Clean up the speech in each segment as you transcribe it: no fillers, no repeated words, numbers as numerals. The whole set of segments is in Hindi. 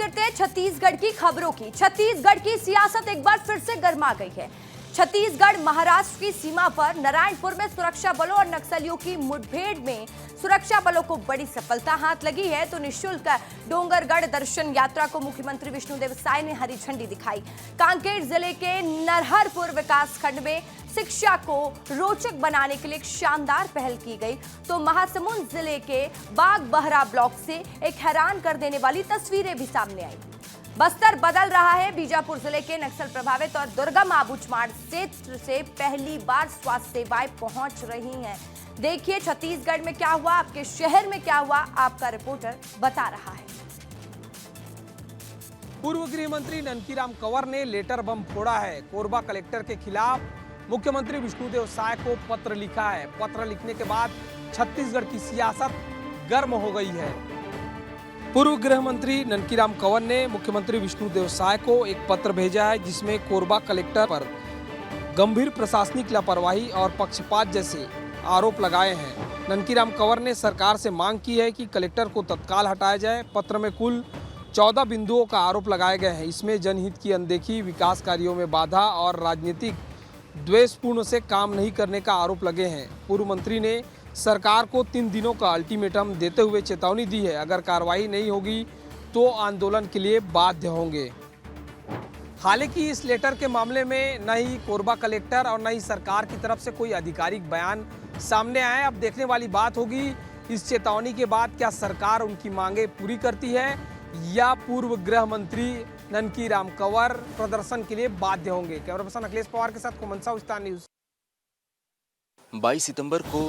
करते हैं छत्तीसगढ़ की खबरों की। छत्तीसगढ़ की सियासत एक बार फिर से गर्मा गई है। छत्तीसगढ़ महाराष्ट्र की सीमा पर नारायणपुर में सुरक्षा बलों और नक्सलियों की मुठभेड़ में सुरक्षा बलों को बड़ी सफलता हाथ लगी है। तो निःशुल्क डोंगरगढ़ दर्शन यात्रा को मुख्यमंत्री विष्णुदेव साय ने हरी झंडी दिखाई। कांकेर जिले के नरहरपुर विकासखंड में शिक्षा को रोचक बनाने के लिए एक शानदार पहल की गई। तो महासमुंद जिले के बागबहरा ब्लॉक से एक हैरान कर देने वाली तस्वीरें भी सामने आई। बस्तर बदल रहा है। बीजापुर जिले के नक्सल प्रभावित और दुर्गम आबूझमाड़ क्षेत्र से पहली बार स्वास्थ्य सेवाएं पहुंच रही हैं। देखिए छत्तीसगढ़ में क्या हुआ, आपके शहर में क्या हुआ, आपका रिपोर्टर बता रहा है। पूर्व गृह मंत्री ननकीराम कंवर ने लेटर बम फोड़ा है। कोरबा कलेक्टर के खिलाफ मुख्यमंत्री विष्णुदेव साय को पत्र लिखा है। पत्र लिखने के बाद छत्तीसगढ़ की सियासत गर्म हो गई है। पूर्व गृह मंत्री ननकीराम कंवर ने मुख्यमंत्री विष्णुदेव साय को एक पत्र भेजा है, जिसमें कोरबा कलेक्टर पर गंभीर प्रशासनिक लापरवाही और पक्षपात जैसे आरोप लगाए हैं। ननकीराम कंवर ने सरकार से मांग की है कि कलेक्टर को तत्काल हटाया जाए। पत्र में कुल 14 बिंदुओं का आरोप लगाए गए हैं। इसमें जनहित की अनदेखी, विकास कार्यों में बाधा और राजनीतिक द्वेषपूर्ण से काम नहीं करने का आरोप लगे हैं। पूर्व मंत्री ने सरकार को 3 दिनों का अल्टीमेटम देते हुए चेतावनी दी है, अगर कार्रवाई नहीं होगी तो आंदोलन के लिए बाध्य होंगे। हालांकि इस लेटर के मामले में न ही कोरबा कलेक्टर और न ही सरकार की तरफ से कोई आधिकारिक बयान सामने आए। अब देखने वाली बात होगी इस चेतावनी के बाद क्या सरकार उनकी मांगे पूरी करती है या पूर्व गृह मंत्री ननकीराम कंवर प्रदर्शन के लिए बाध्य होंगे। कैमरा पर्सन अखिलेश पवार के साथ कोमन साहु, विस्तार न्यूज। 22 सितंबर को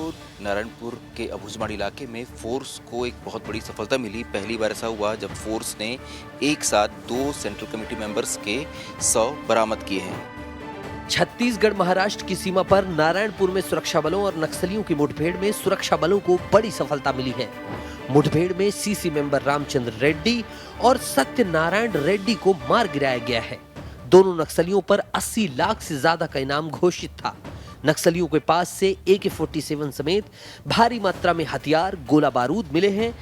नारायणपुर के अबूझमाड़ इलाके में फोर्स को एक बहुत बड़ी सफलता मिली। पहली बार ऐसा हुआ जब फोर्स ने एक साथ 2 सेंट्रल कमेटी मेंबर्स के 100 बरामद किए हैं। छत्तीसगढ़ महाराष्ट्र की सीमा पर नारायणपुर में सुरक्षा बलों और नक्सलियों की मुठभेड़ में सुरक्षा बलों को बड़ी सफलता मिली है। मुठभेड़ में सीसी मेंबर रामचंद्र रेड्डी और सत्यनारायण रेड्डी को मार गिराया गया है। दोनों नक्सलियों पर 80 लाख से ज्यादा का इनाम घोषित था। नक्सलियों के पास से AK-47 समेत भारी मात्रा में हथियार, गोला बारूद मिले हैं।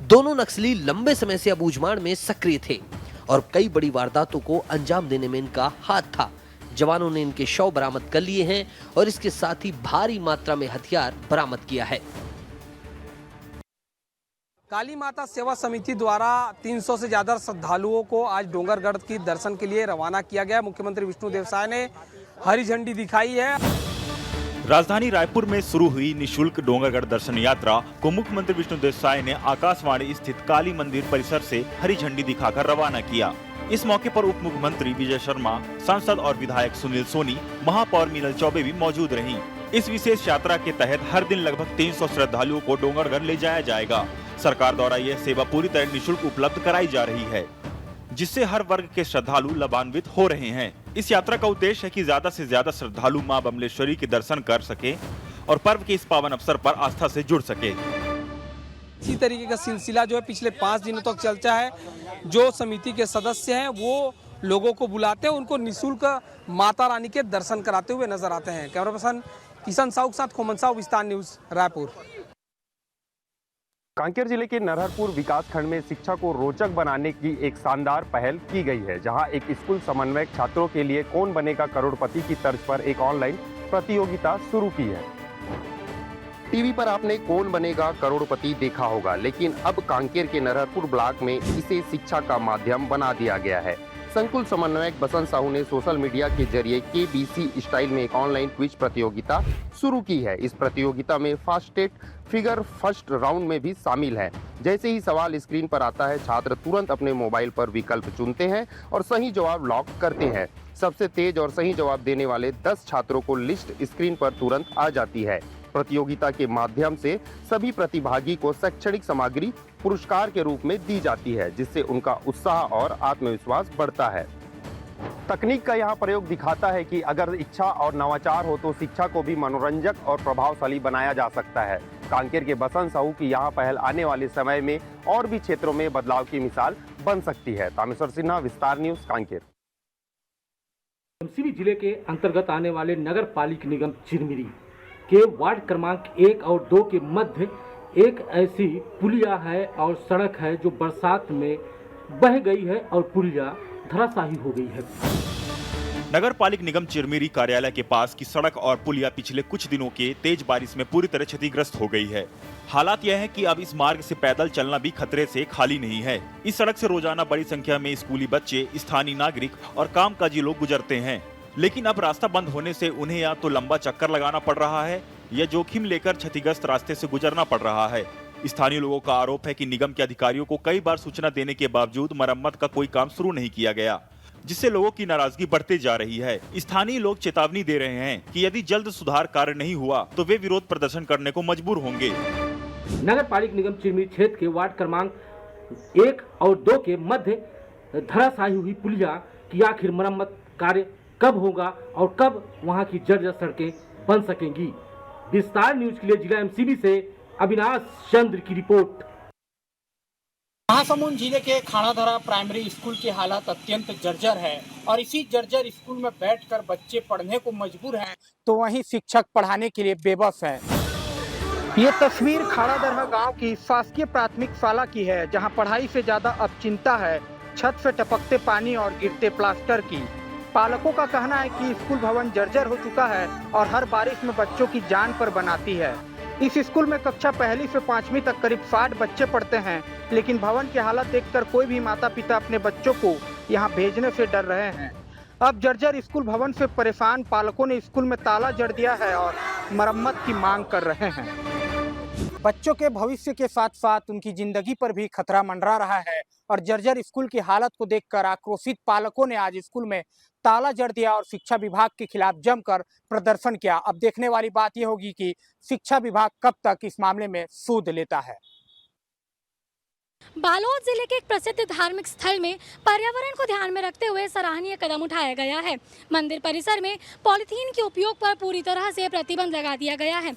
दोनों नक्सली लंबे समय से अबूझमाड़ में सक्रिय थे और कई बड़ी वारदातों को अंजाम देने में इनका हाथ था। जवानों ने इनके शव बरामद कर लिए हैं और इसके साथ ही भारी मात्रा में हथियार बरामद किया है। काली माता सेवा समिति द्वारा 300 से ज्यादा श्रद्धालुओं को आज डोंगरगढ़ की दर्शन के लिए रवाना किया गया। मुख्यमंत्री विष्णुदेव साय ने हरी झंडी दिखाई है। राजधानी रायपुर में शुरू हुई निःशुल्क डोंगरगढ़ दर्शन यात्रा को मुख्यमंत्री विष्णुदेव साय ने आकाशवाणी स्थित काली मंदिर परिसर से हरी झंडी दिखाकर रवाना किया। इस मौके पर उप मुख्यमंत्री विजय शर्मा, सांसद और विधायक सुनील सोनी, महापौर मीनल चौबे भी मौजूद रहीं। इस विशेष यात्रा के तहत हर दिन लगभग 300 श्रद्धालुओं को डोंगरगढ़ ले जाया जाएगा। सरकार द्वारा यह सेवा पूरी तरह निःशुल्क उपलब्ध कराई जा रही है, जिससे हर वर्ग के श्रद्धालु लाभान्वित हो रहे हैं। इस यात्रा का उद्देश्य है कि ज्यादा से ज्यादा श्रद्धालु मां बमलेश्वरी के दर्शन कर सके और पर्व के इस पावन अवसर पर आस्था से जुड़ सके। इसी तरीके का सिलसिला जो है पिछले 5 दिनों तक चलता है। जो समिति के सदस्य हैं वो लोगों को बुलाते हैं, उनको निःशुल्क माता रानी के दर्शन कराते हुए नजर आते हैं। कैमरा पर्सन किशन साहू के साथ कोमन साहु, विस्तार न्यूज, रायपुर। कांकेर जिले के नरहरपुर विकासखंड में शिक्षा को रोचक बनाने की एक शानदार पहल की गई है, जहां एक स्कूल समन्वयक छात्रों के लिए कौन बनेगा करोड़पति की तर्ज पर एक ऑनलाइन प्रतियोगिता शुरू की है। टीवी पर आपने कौन बनेगा करोड़पति देखा होगा, लेकिन अब कांकेर के नरहरपुर ब्लॉक में इसे शिक्षा का माध्यम बना दिया गया है। संकुल समन्वयक बसंत साहू ने सोशल मीडिया के जरिए KBC स्टाइल में एक ऑनलाइन क्विज प्रतियोगिता शुरू की है। इस प्रतियोगिता में फास्टेट फिगर फर्स्ट राउंड में भी शामिल है। जैसे ही सवाल स्क्रीन पर आता है, छात्र तुरंत अपने मोबाइल पर विकल्प चुनते हैं और सही जवाब लॉक करते हैं। सबसे तेज और सही जवाब देने वाले 10 छात्रों को लिस्ट स्क्रीन पर तुरंत आ जाती है। प्रतियोगिता के माध्यम से सभी प्रतिभागी को शैक्षणिक सामग्री पुरस्कार के रूप में दी जाती है, जिससे उनका उत्साह और आत्मविश्वास बढ़ता है। तकनीक का यहाँ प्रयोग दिखाता है कि अगर इच्छा और नवाचार हो तो शिक्षा को भी मनोरंजक और प्रभावशाली बनाया जा सकता है। कांकेर के बसंत साहू की यहाँ पहल आने वाले समय में और भी क्षेत्रों में बदलाव की मिसाल बन सकती है। तामेश्वर सिन्हा, विस्तार न्यूज, कांकेर। एमसीबी जिले के अंतर्गत आने वाले नगर पालिक निगम चिरमिरी के वार्ड क्रमांक 1 और 2 के मध्य एक ऐसी पुलिया है और सड़क है जो बरसात में बह गई है और पुलिया धराशायी हो गई है। नगर पालिक निगम चिरमिरी कार्यालय के पास की सड़क और पुलिया पिछले कुछ दिनों के तेज बारिश में पूरी तरह क्षतिग्रस्त हो गई है। हालात यह है कि अब इस मार्ग से पैदल चलना भी खतरे से खाली नहीं है। इस सड़क से रोजाना बड़ी संख्या में स्कूली बच्चे, स्थानीय नागरिक और कामकाजी लोग गुजरते हैं, लेकिन अब रास्ता बंद होने से उन्हें या तो लंबा चक्कर लगाना पड़ रहा है या जोखिम लेकर क्षतिग्रस्त रास्ते से गुजरना पड़ रहा है। स्थानीय लोगों का आरोप है कि निगम के अधिकारियों को कई बार सूचना देने के बावजूद मरम्मत का कोई काम शुरू नहीं किया गया, जिससे लोगों की नाराजगी बढ़ती जा रही है। स्थानीय लोग चेतावनी दे रहे हैं कि यदि जल्द सुधार कार्य नहीं हुआ तो वे विरोध प्रदर्शन करने को मजबूर होंगे। नगर पालिक निगम चिरमिरी क्षेत्र के वार्ड क्रमांक 1 और 2 के मध्य धराशायी हुई पुलिया की आखिर मरम्मत कार्य कब होगा और कब वहां की जर्जर सड़कें बन सकेंगी। विस्तार न्यूज के लिए जिला एमसीबी से अविनाश चंद्र की रिपोर्ट। महासमुंद जिले के खानाधरा प्राइमरी स्कूल की हालत अत्यंत जर्जर है और इसी जर्जर स्कूल में बैठकर बच्चे पढ़ने को मजबूर हैं, तो वहीं शिक्षक पढ़ाने के लिए बेबस हैं। ये तस्वीर खानाधरा गांव की शासकीय प्राथमिक शाला की है, जहां पढ़ाई से ज्यादा अब चिंता है छत से टपकते पानी और गिरते प्लास्टर की। पालकों का कहना है कि स्कूल भवन जर्जर हो चुका है और हर बारिश में बच्चों की जान पर बनाती है। इस स्कूल में कक्षा 1 से 5वीं तक करीब 60 बच्चे पढ़ते हैं, लेकिन भवन की हालत देखकर कोई भी माता पिता अपने बच्चों को यहां भेजने से डर रहे हैं। अब जर्जर स्कूल भवन से परेशान पालकों ने स्कूल में ताला जड़ दिया है और मरम्मत की मांग कर रहे हैं। बच्चों के भविष्य के साथ साथ उनकी जिंदगी पर भी खतरा मंडरा रहा है और जर्जर स्कूल की हालत को देखकर आक्रोशित पालकों ने आज स्कूल में ताला जड़ दिया और शिक्षा विभाग के खिलाफ जमकर प्रदर्शन किया। अब देखने वाली बात यह होगी कि शिक्षा विभाग कब तक इस मामले में सूद लेता है। बालोद जिले के एक प्रसिद्ध धार्मिक स्थल में पर्यावरण को ध्यान में रखते हुए सराहनीय कदम उठाया गया है। मंदिर परिसर में पॉलीथीन के उपयोग पर पूरी तरह से प्रतिबंध लगा दिया गया है।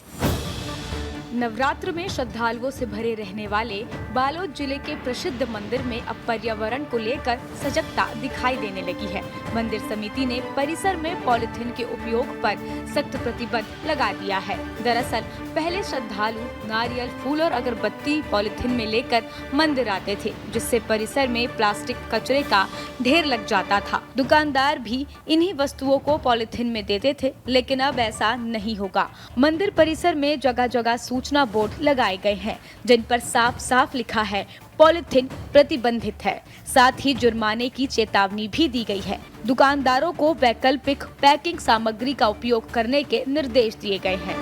नवरात्र में श्रद्धालुओं से भरे रहने वाले बालोद जिले के प्रसिद्ध मंदिर में अब पर्यावरण को लेकर सजगता दिखाई देने लगी है। मंदिर समिति ने परिसर में पॉलीथीन के उपयोग पर सख्त प्रतिबंध लगा दिया है। दरअसल पहले श्रद्धालु नारियल, फूल और अगरबत्ती पॉलीथीन में लेकर मंदिर आते थे, जिससे परिसर में प्लास्टिक कचरे का ढेर लग जाता था। दुकानदार भी इन्हीं वस्तुओं को पॉलीथीन में देते थे, लेकिन अब ऐसा नहीं होगा। मंदिर परिसर में जगह जगह सूचना बोर्ड लगाए गए हैं, जिन पर साफ साफ लिखा है पॉलीथीन प्रतिबंधित है। साथ ही जुर्माने की चेतावनी भी दी गई है। दुकानदारों को वैकल्पिक पैकिंग सामग्री का उपयोग करने के निर्देश दिए गए हैं।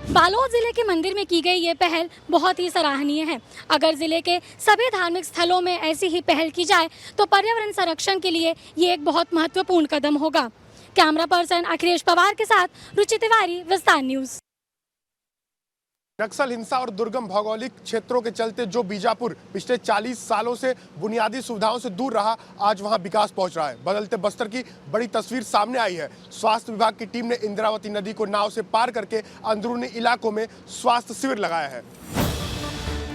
बालोद जिले के मंदिर में की गई ये पहल बहुत ही सराहनीय है। अगर जिले के सभी धार्मिक स्थलों में ऐसी ही पहल की जाए तो पर्यावरण संरक्षण के लिए ये एक बहुत महत्वपूर्ण कदम होगा। कैमरा पर्सन अखिलेश पवार के साथ रुचि तिवारी, विस्तार न्यूज। नक्सल हिंसा और दुर्गम भौगोलिक क्षेत्रों के चलते जो बीजापुर पिछले 40 सालों से बुनियादी सुविधाओं से दूर रहा, आज वहां विकास पहुंच रहा है। बदलते बस्तर की बड़ी तस्वीर सामने आई है। स्वास्थ्य विभाग की टीम ने इंद्रावती नदी को नाव से पार करके अंदरूनी इलाकों में स्वास्थ्य शिविर लगाया है।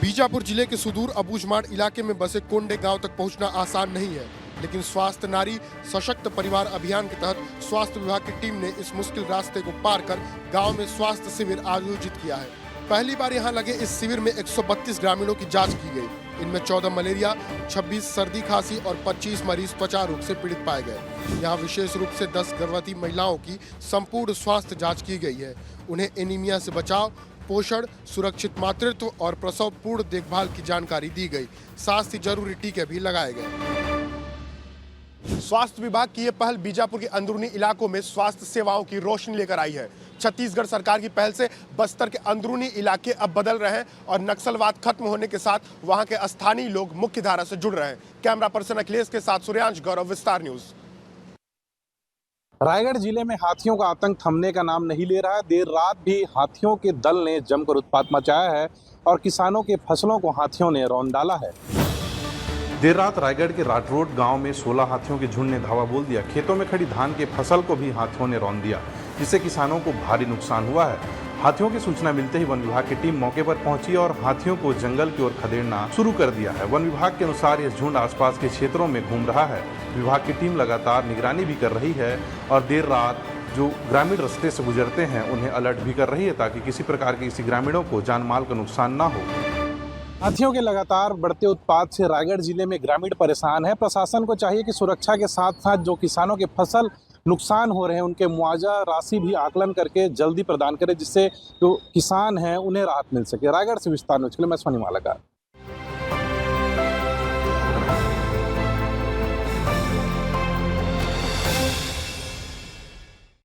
बीजापुर जिले के सुदूर अबूझमाड़ इलाके में बसे कोंडे गाँव तक पहुँचना आसान नहीं है, लेकिन स्वास्थ्य नारी सशक्त परिवार अभियान के तहत स्वास्थ्य विभाग की टीम ने इस मुश्किल रास्ते को पार कर गाँव में स्वास्थ्य शिविर आयोजित किया है। पहली बार यहां लगे इस शिविर में 132 ग्रामीणों की जांच की गई। इनमें 14 मलेरिया, 26 सर्दी खांसी और 25 मरीज त्वचा रोग से पीड़ित पाए गए। यहां विशेष रूप से 10 गर्भवती महिलाओं की संपूर्ण स्वास्थ्य जांच की गई है। उन्हें एनीमिया से बचाव, पोषण, सुरक्षित मातृत्व और प्रसव पूर्ण देखभाल की जानकारी दी गई। साथ ही जरूरी टीके भी लगाए गए। स्वास्थ्य विभाग की यह पहल बीजापुर के अंदरूनी इलाकों में स्वास्थ्य सेवाओं की रोशनी लेकर आई है। छत्तीसगढ़ सरकार की पहल से बस्तर के अंदरूनी इलाके अब बदल रहे हैं और नक्सलवाद खत्म होने के साथ वहां के स्थानीय लोग मुख्य धारा से जुड़ रहे हैं। कैमरा पर्सन अखिलेश के साथ सूर्यांश गौरव, विस्तार न्यूज। रायगढ़ जिले में हाथियों का आतंक थमने का नाम नहीं ले रहा है। देर रात भी हाथियों के दल ने जमकर उत्पात मचाया है और किसानों के फसलों को हाथियों ने रौंद डाला है। देर रात रायगढ़ के राटरोड गांव में 16 हाथियों के झुंड ने धावा बोल दिया। खेतों में खड़ी धान के फसल को भी हाथियों ने रौंद दिया, जिससे किसानों को भारी नुकसान हुआ है। हाथियों की सूचना मिलते ही वन विभाग की टीम मौके पर पहुंची और हाथियों को जंगल की ओर खदेड़ना शुरू कर दिया है। वन विभाग के अनुसार यह झुंड आसपास के क्षेत्रों में घूम रहा है। विभाग की टीम लगातार निगरानी भी कर रही है और देर रात जो ग्रामीण रास्ते से गुजरते हैं उन्हें अलर्ट भी कर रही है, ताकि किसी प्रकार के किसी ग्रामीणों को जान माल का नुकसान न हो। हाथियों के लगातार बढ़ते उत्पात से रायगढ़ जिले में ग्रामीण परेशान है। प्रशासन को चाहिए कि सुरक्षा के साथ साथ जो किसानों के फसल नुकसान हो रहे हैं उनके मुआवजा राशि भी आकलन करके जल्दी प्रदान करे, जिससे जो किसान हैं उन्हें राहत मिल सके। रायगढ़ से विस्तार न्यूज़ के लिए मैं सोनी मालाकार।